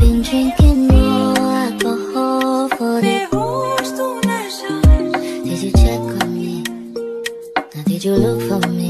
been drinking more alcohol for the Did you check on me? Now did you look for me?